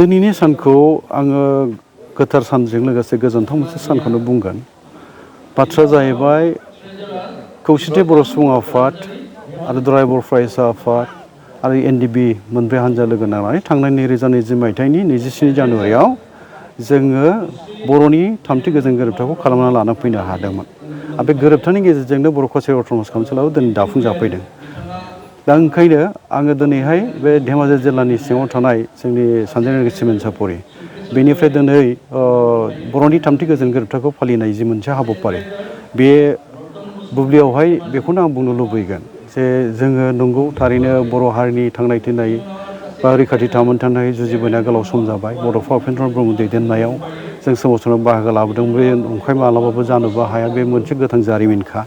दिनैनि सानखौ आङो गोथार सानजों लोगोसे गोजोनथाव मोनसे सानखौनो बुंगोन। बाथ्राया जाहैबाय खौसेथि बर' सुबुं आफाद आरो दुलाराय बर' फरायसा आफाद आरो एनडिबि मोनब्रै हानजा लोगो नांनानै थांनाय 2020 मायथाइनि 27 जानुवारियाव जोङो बर'नि थामथि गोजोन गोरोबथाखौ खालामना लाना फैनो हादोंमोन। आरो बे गोरोबथानि गेजेरजोंनो बर' कसारि अट'नमास काउन्सिलाबो दिनै दाफुंजाफैदों। दा ओंखायनो आङो दिनैहाय बे धेमाजि जिल्लानि सिङाव थानाय जोंनि सानजारि सिमेन्ट सापरि बेनिफ्राय दिनै बर'नि थामथि गोजोन गोरोबथाखौ फालिनाय जि मोनसे हाबाफारि बे बुब्लियावहाय बेखौनो आं बुंनो लुबैगोन जे जोङो नंगौ थारैनो बर' हारिनि थांनाय थैनाय बा रैखाथि थामोन थानाय जुजिबोनाया गोलाव सम जाबाय। बड'फा उपेन्द्र ब्रह्म दैदेननायाव जों सोमावसाराव बाहागो लाबोदों। बे नंखाय मालाबाबो जानोबो हाया, बे मोनसे गोथां जारिमिनखा।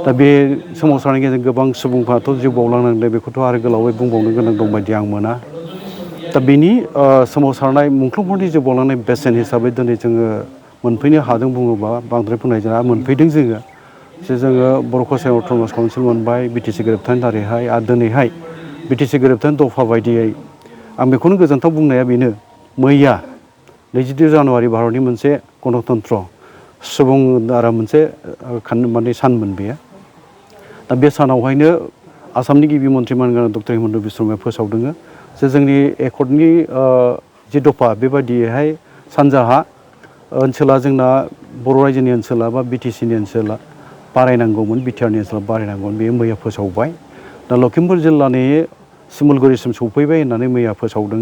दा बे सोमावसारनायनि गेजेरजों गोबां सुबुंफ्राथ' जिउ बावलांनांदों, बेखौथ' आरो गोलावै बुंबावनो गोनां दं बायदि आं मोना। दा बेनि सोमावसारनाय मुंख्लंफोरनि जिउ बावलांनाय बेसेन हिसाबै दिनै जोङो मोनफैनो हादों बुङोबा बांद्राय बुंनाय जाया। मोनफैदों जोङो जे जोङो बर' कसारि अट'नमास काउन्सिल मोनबाय बिटिसि गोरोबथानि दारैहाय। आरो दिनैहाय बिटिसि गोरोबथानि दफा बायदियै आं बेखौनो गोजोनथाव बुंनाया बेनो, मैया 22 जानुवारि भारतनि मोनसे गणतन्त्र सुबुं द्वारा मोनसे माने सानमोन बेयो। दा बे सानावहायनो आसामनि गिबि मन्त्रि मानगोनां डक्टर हिमन्त बिश्व शर्माया फोसावदों जे जोंनि एकर्डनि जि दफा बेबायदियैहाय सानजाहा ओनसोला जोंना बर' रायजोनि ओनसोला बा बिटिसिनि ओनसोला बारायनांगौमोन, बिटिआरनि ओनसोला बारायनांगौमोन, बेयो मैया फोसावबाय। दा लखिमपुर जिल्लानि सिमुलगुरिसिम सौफैबाय होननानै मैया फोसावदों।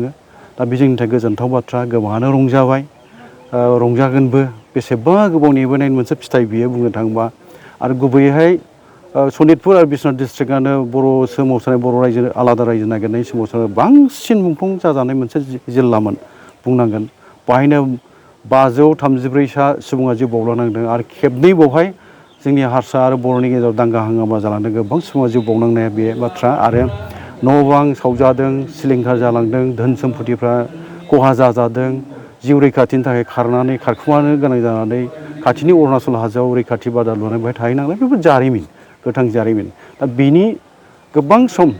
दा बे जोंनि थाखाय गोजोनथाव बाथ्रा, गोबाङानो रंजाबाय, रंजागोनबो। बेसेबा गोबाव नेबोनायनि मोनसे फिथाइ बियो बुंनो थाङोबा। आरो गुबैयैहाय सनितपुर आरो बिश्वनाथ डिस्ट्रिक्टआनो बर' सोमावसारनाय बर' रायजो आलादा रायजो नागिरनाय सोमावसारनाय बांसिन मुंख्लं जाजानाय मोनसे जिल्लामोन बुंनांगोन। बाहायनो 533 सुबुङा जिउ बावलांनांदों आरो खेबनै बावहाय जोंनि हारसा आरो बर'नि गेजेराव दांगा हांगामा जालांदों। गोबां सुबुङा जिउ बावनांनाया बे बाथ्रा। आरो न' बां सावजादों, सिलिंखार जालांदों, धोन सम्फथिफ्रा खहा जाजादों। जिउ रैखाथिनि थाखाय खारखुमानो गोनां जानानै खाथिनि अरुणाचल हाजोआव रैखाथि बादा लुनानै बेहाय थाहैनांनाय, बेफोर जारिमिन, गोथां जारिमिन। दा बेनि गोबां सम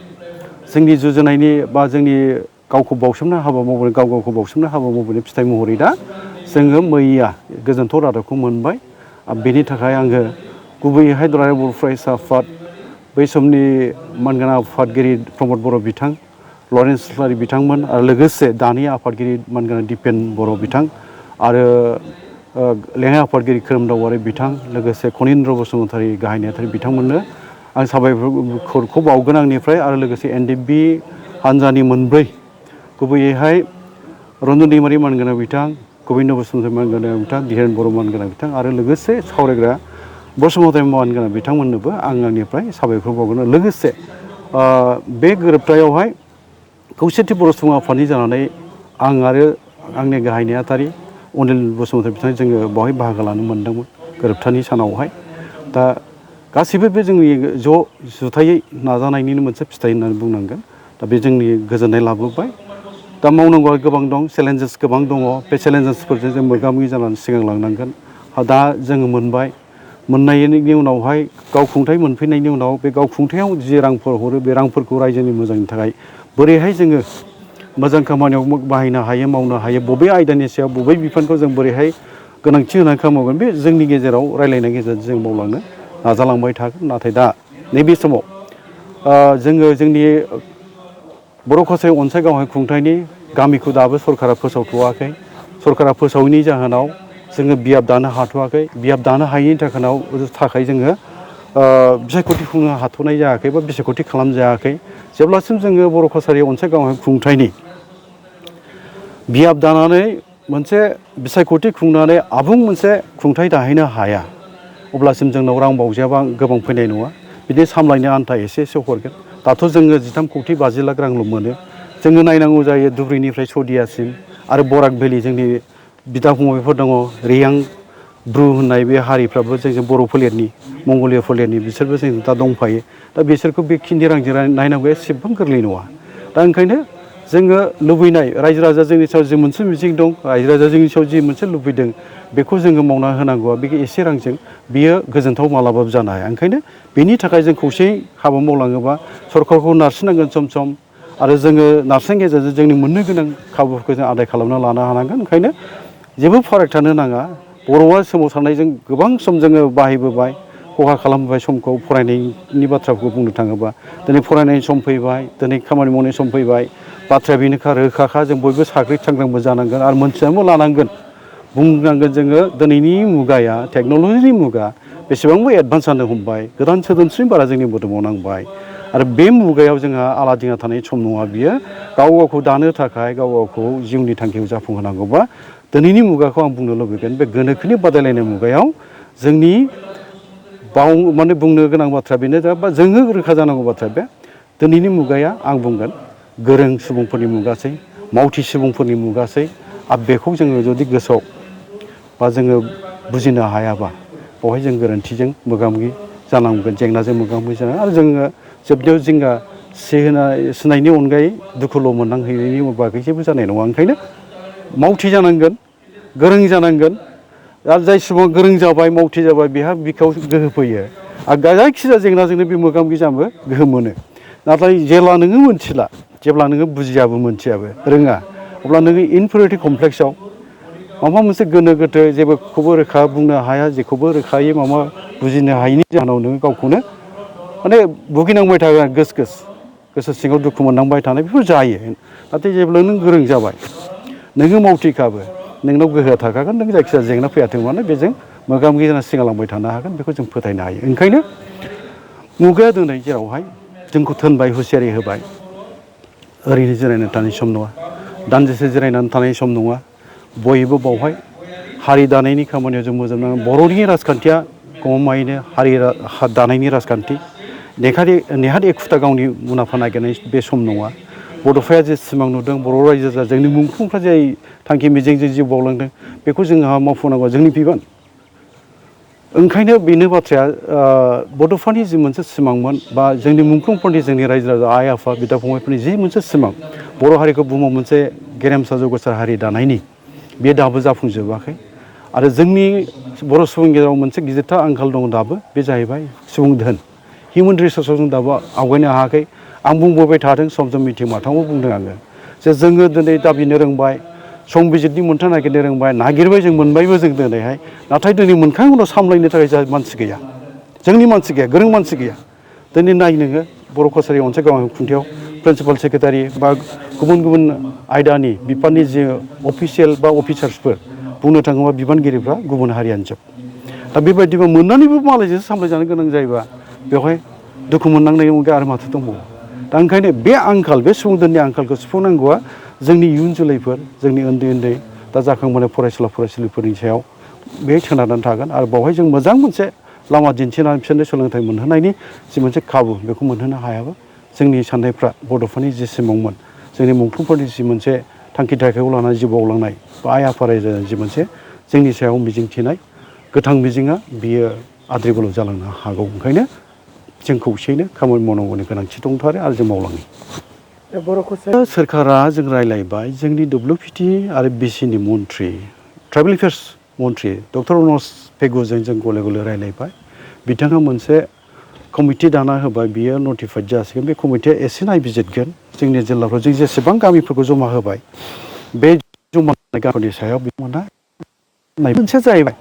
जोंनि जुजिनायनि बा जोंनि गावखौ बावसोमनो हाबा मावबोनाय, गावखौ बावसोमनो हाबा मावबोनाय फिथाइ महरै दा जोङो मैया गोजोनथाव रादाबखौ मोनबाय। बेनि थाखाय आङो गुबैयैहाय दुलाराय बर' फरायसा आफाद, बै समनि मानगोनां आफादगिरि प्रमद बर' बिथां, लरेन्स इस्लारि बिथांमोन, आरो लोगोसे दानि आफादगिरि मानगोनां दिपेन बर' बिथां, आरो लेङाइ आफादगिरि खोरोमदाव बिथां, लोगोसे खनिन्द्र बसुमतारी गाहाय नेहाथारि बिथांमोननो आं साबायखरखौ बावगोन आंनिफ्राय। आरो लोगोसे एनडिबि हानजानि मोनब्रै, गुबैयैहाय रन्जन दैमारि मानगोनां बिथां, गबिन्द बसुमतारी मानगोनां बिथां, धिरेन बर' मानगोनां बिथां, आरो लोगोसे सावरायग्रा बसुमतारी मानगोनां बिथांमोननोबो आं आंनिफ्राय साबायखर बावगोन। लोगोसे बे गोरोबथायावहाय खौसेथि बर' सुबुं आफादनि जानानै आं आरो आंनि गाहाय नेहाथारि अनिल बसुमतारी बिथां जोङो बावहाय बाहागो लानो मोनदोंमोन गोरोबथानि सानावहाय। दा गासैबो बे जोंनि जुथायै नाजानायनिनो मोनसे फिथाइ होननानै बुंनांगोन। दा बे जोंनि गोजोननाय लाबोबाय। दा मावनांगौआ गोबां दं, चेलेन्जेस गोबां दङ। बे चेलेन्जेसफोरजों जों मोगा मोगि जानानै सिगांलांनांगोन। दा जोङो मोनबाय, मोननायनि उनावहाय गावखुंथाइ मोनफैनायनि उनाव बे गावखुंथायाव जि रांफोर हरो, बे रांफोरखौ रायजोनि मोजांनि थाखाय बोरैहाय जोङो मोजां खामानियाव बाहायनो हायो, मावनो हायो, बबे आयदानि सायाव बबे बिफानखौ जों बोरैहाय गोनांथि होनानै खामानि मावगोन, बे जोंनि गेजेराव रायलायनायनि गेजेरजों जों मावलांनो नाजालांबाय थागोन। नाथाय दा नैबे समाव जोङो जोंनि बर' कसारि अनसाय गावहाय खुंथायनि गामिखौ दाबो सरकारा फोसावथ'वाखै। सरकारा फोसावैनि जाहोनाव जोङो बियाब दानो हाथ'वाखै। बियाब दानो हायैनि थाखाय जोङो बिसायख'थि खुंनो हाथ'नाय जायाखै बा बिसायख'थि खालामजायाखै। जेब्लासिम जोङो बर' कसारि अनसाय गावहाय खुंथायनि बियाब दानानै मोनसे बिसायख'थि खुंनानै आबुं मोनसे खुंथाय दाहैनो हाया, अब्लासिम जोंनाव रां बावजायाबा गोबां फैनाय नङा। बिदि सामलायनो आन्था एसे हरगोन। दाथ' जोङो 13 कौटि 50 लाख रांल' मोनो। जोङो नायनांगौ जायो धुबुरीनिफ्राय सदियासिम, आरो बराक भेलि जोंनि बिदा फंबायफोर दङ, रियां ब्रु होननाय बे हारिफ्राबो जोंजों बर' फोलेरनि, मंगलिया फोलेरनि, बिसोरबो जों दा दंफायो। दा बिसोरखौ बेखिनि रांजों नायनांगौआ एसेबां गोरलै नङा। दा ओंखायनो जोङो लुबैनाय, रायजो राजा जोंनि सायाव जि मोनसे मिजिं दं, रायजो राजा जोंनि सायाव जि मोनसे लुबैदों, बेखौ जोङो मावना होनांगौआ बे एसे रांजों बियो गोजोनथाव मालाबाबो जानो हाया। ओंखायनो बेनि थाखाय जों खौसेयै हाबा मावलाङोबा सरकारखौ नारसिननांगोन सम सम, आरो जोङो नार्सिं गेजेरजों जोंनि मोननो गोनां खाबुफोरखौ जों आदाय खालामना लानो हानांगोन। ओंखायनो जेबो फाराग थानो नाङा। बर'आ सोमावसारनायजों गोबां सम जोङो बाहायबोबाय, खहा खालामबोबाय समखौ फरायनायनि बाथ्राखौ बुंनो थाङोबा। दिनै फरायनायनि सम फैबाय, दिनै खामानि मावनायनि सम फैबाय। बाथ्राया बेनोखा रोखाखा जों बयबो साग्रिद सांग्रांबो जानांगोन आरो मोनथिनानैबो लानांगोन। बुंनांगोन जोङो दिनैनि मुगाया टेक्न'लजिनि मुगा बेसेबांबो एडभान्स जानो हमबाय, गोदान सोदोमस्रि बारा जोंनि मोदोमाव नांबाय आरो बे मुगायाव जोंहा आलादिङा थानाय सम नङा बियो। गाव गावखौ दानो थाखाय, गाव गावखौ जिउनि थांखिखौ जाफुंहोनांगौबा दिनैनि मुगाखौ आं बुंनो लुबैगोन बे गोनोखोनि बादायलायनाय मुगायाव जोंनि माने बुंनो गोनां बाथ्राया बेनो बा जोङो रोखा जानांगौ बाथ्राया बे दिनैनि मुगाया आं बुंगोन गोरों सुबुंफोरनि मुगासै, मावथि सुबुंफोरनि मुगासै आरो बेखौ जोङो जुदि गोसोआव बा जोङो बुजिनो हायाबा बेवहाय जों गोरोन्थिजों मोगा मोगि जानांगोन, जेंनाजों मोगा मोगि जानांगोन आरो जोङो जोबनायाव जिंगा सिनायनि अनगायै दुखुल' मोननांहैनायनि बागै जेबो जानाय नङा। ओंखायनो मावथि जानांगोन, गोरों जानांगोन आरो जाय सुबुङा गोरों जाबाय, मावथि जाबाय बेहा बिखायाव गोहो फैयो आरो जायखिजाया जेंनाजोंनो बे मोगा मोगि जानोबो गोहो मोनो। नाथाय जेब्ला नोङो मोनथिला, जेब्ला नोङो बुजियाबो मोनथियाबो रोङा, अब्ला नोङो इनफेरियरिटि कमप्लेक्सआव माबा मोनसे गोनो गोथो जेबोखौबो रोखा बुंनो हाया, जेखौबो रोखायै माबा बुजिनो हायिनि जाहोनाव नोङो गावखौनो माने भुगिनांबाय थागोन, गोसो सिङाव दुखु मोननांबाय थानाय बेफोर जायो। नाथाय जेब्ला नों गोरों जाबाय, नोङो मावथिखाबो, नोंनाव गोहोआ थाखागोन, नों जायखिजाया जेंना फैयाथों मानो बेजों मोगा मोगि जाना सिगांलांबाय थानो हागोन, बेखौ जों फोथायनो हायो। ओंखायनो मुगाया दिनै जेरावहाय जोंखौ थोनबाय, हुसियारि होबाय, ओरैनो जिरायनानै थानाय सम नङा, दान्दिसे जिरायनानै थानाय सम नङा। बयबो बावहाय हारि दानायनि खामानियाव जों मोजां नाङो। बर'नि राजखान्थिया गमामायैनो हारि दानायनि राजखान्थि। नेहाद एखुथा गावनि मुलाम्फा नागिरनाय बे सम नङा। बड'फाया जे सिमां नुदों, बर' रायजोआ जोंनि मुंख्लंफ्रा जाय थांखि मिजिंजों जिउ बावलांदों बेखौ जोंहा मावफुंनांगौआ जोंनि बिबान। ओंखायनो बेनो बाथ्राया बड'फानि जि मोनसे सिमांमोन बा जोंनि मुंख्लंफोरनि, जोंनि रायजो राजा, आइ आफा, बिदा फंबायफोरनि जि मोनसे सिमां बर' हारिखौ बुहुमाव मोनसे गेरेमसा जौगासार हारि दानायनि, बे दाबो जाफुंजोबाखै। आरो जोंनि बर' सुबुंनि गेजेराव मोनसे गिदिरथार आंखाल दङ दाबो, बे जाहैबाय सुबुं धोन। हिउमेन रिसर्सआव जों दाबो आवगायनो हायाखै। आं बुंबोबाय थादों, सम सम मिथिं माथाङाव बुंदों आङो जे जोङो दिनै दाबिनो रोंबाय, संबिजितनि मोन्थाय नागिरनो रोंबाय, नागिरबाय जों मोनबायबो जों दिनैहाय। नाथाय दिनै मोनखांनायनि उनाव सामलायनो थाखाय जोंहा मानसि गैया, जोंनि मानसि गैया, गोरों मानसि गैया। दिनै नाय नोङो बर' कसारि अनसाय गावां खुंथायाव प्रिन्सिपाल सेक्रेटारि बा गुबुन गुबुन आयदानि बिफाननि जि अफिसियेल बा अफिसार्सफोर, बुंनो थाङोबा बिबानगिरिफ्रा गुबुन हारियानो जोब। दा बेबायदिबा मोननानैबो मालायजों सामलायजानो गोनां जायोबा बेवहाय दुखु मोननांनायनि अनगायै आरो माथो दंबावो। दा ओंखायनो बे आंखाल, बे सुबुं धोननि आंखालखौ सुफुंनांगौआ जोंनि इयुन जोलैफोर, जोंनि उन्दै उन्दै दा जाखांबोनाय फरायसुला फरायसुलिफोरनि सायाव बे सोनारनानै थागोन। आरो बावहाय जों मोजां मोनसे लामा दिन्थिनानै बिसोरनो सोलोंथाइ मोनहोनायनि जि मोनसे खाबु बेखौ मोनहोनो हायाबा जोंनि साननायफ्रा बड'फानि जि सिमांमोन, जोंनि मुंख्लंफोरनि जि मोनसे थांखि थाखायखौ लानानै जिउ बावलांनाय बा आइ आफा रायजोनि जि मोनसे जोंनि सायाव मिजिंथिनाय गोथां मिजिङा बियो आद्रि गोलाव जालांनो हागौ। ओंखायनो जों खौसेयैनो खामानि मावनांगौनि गोनांथि दंथारो आरो जों मावलाङो। सोरखारा जों रायज्लायबाय, जोंनि डब्लिउपिटि आरो बिसिनि मन्थ्रि, ट्राइबेल एफेयार्स मन्थ्रि डक्टर अनस पेगुजों जों गले गले रायज्लायबाय। बिथाङा मोनसे कमिटि दाना होबाय, बियो नटिफाइड जासिगोन। बे कमिटिया एसे नायबिजिरगोन जोंनि जिल्लाफ्राव जों जेसेबां गामिफोरखौ जमा होबाय, बे जमा होनाय गामिनि सायाव बिथांमोनहा मोनसे जाहैबाय।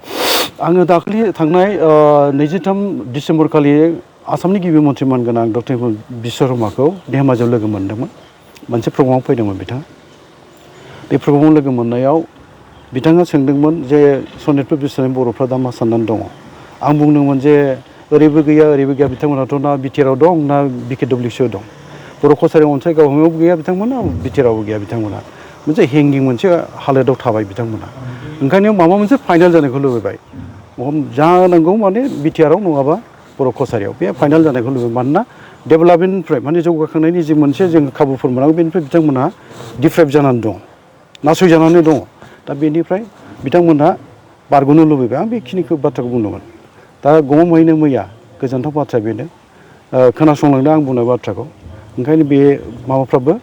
आङो दाखालि थांनाय 23 डिसेम्बर खालि आसामनि गिबि मन्थ्रि मानगोनां डक्टर बिश्वशर्माखौ धेमाजियाव लोगो मोनदोंमोन। मोनसे प्रग्रामाव फैदोंमोन बिथाङा। बे प्रग्रामाव लोगो मोननायाव बिथाङा सोंदोंमोन जे सनितपुर बिस्वनाथनि बर'फ्रा दा मा साननानै दङ। आं बुंदोंमोन जे ओरैबो गैया ओरैबो गैया, बिथांमोनाथ' ना बिटिआरआव दं ना बिकेडब्लिउसिआव दं। बर' कसारि अनसाय गावहाबो गैया बिथांमोना, बिटिआरआवबो गैया बिथांमोना। मोनसे हेंगिं मोनसे हालोदाव थाबाय बिथांमोना। ओंखायनो माबा मोनसे फाइनाल जानायखौ लुबैबाय। जानांगौ माने बिटिआरआव नङाबा बर' कसारियाव बे फाइनाल जानायखौ लुबैयो। मानोना डेभेलपमेन्टनिफ्राय माने जौगाखांनायनि जि मोनसे जों खाबुफोर मोनांगौ, बेनिफ्राय बिथांमोनहा डिप्राइभ जानानै दं, नासयजानानै दङ। दा बेनिफ्राय बिथांमोनहा बारग'नो लुबैबाय। आं बेखिनिखौ बाथ्राखौ बुंदोंमोन। दा गमामायैनो मैया गोजोनथाव बाथ्राया बेनो, खोनासंलांदों आं बुंनाय बाथ्राखौ। ओंखायनो बे माबाफ्राबो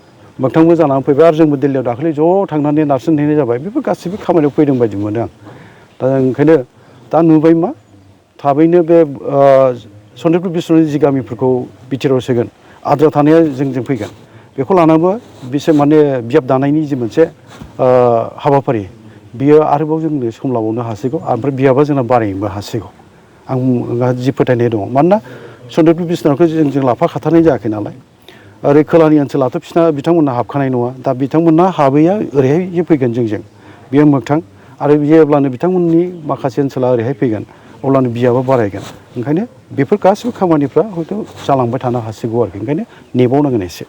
मोगथांबो जानानै फैबाय। आरो जोंबो दिल्लीयाव दाखालि ज' थांनानै नारसिनहैनाय जाबाय। बेफोर गासैबो खामानियाव फैदों बायदि मोनो आं। दा ओंखायनो दा नुबाय मा, थाबैनो बे सनितपुर बिस्वनाथनि जि गामिफोरखौ बिटिआरआव सोगोन, आद्रा थानाया जोंजों फैगोन। बेखौ लानानैबो बिसोर माने बिजाब दानायनि जि मोनसे हाबाफारि बियो आरोबाव जोंनो सम लाबावनो हासिगौ ओमफ्राय बिजाबा जोंना बारायनोबो हासिगौ आं जि फोथायनाय दङ मानोना सनितपुर बिश्वनाथखौ जों लाफाखाथारनाय जायाखै नालाय ओरै खोलानि ओनसोलाथ' बिथांमोनहा हाबखानाय नङा दा बिथांमोनहा हाबैया ओरैहाय फैगोन जोंजों बेयो मोगथां आरो जेब्लानो बिथांमोननि माखासे ओनसोला ओरैहाय फैगोन अब्लानो बिजाबा बारायगोन ओंखायनो बेफोर गासिबो खामानिफ्रा हयथ' जालांबाय थानो हासिगौ आरोखि ओंखायनो नेबावनांगोन एसे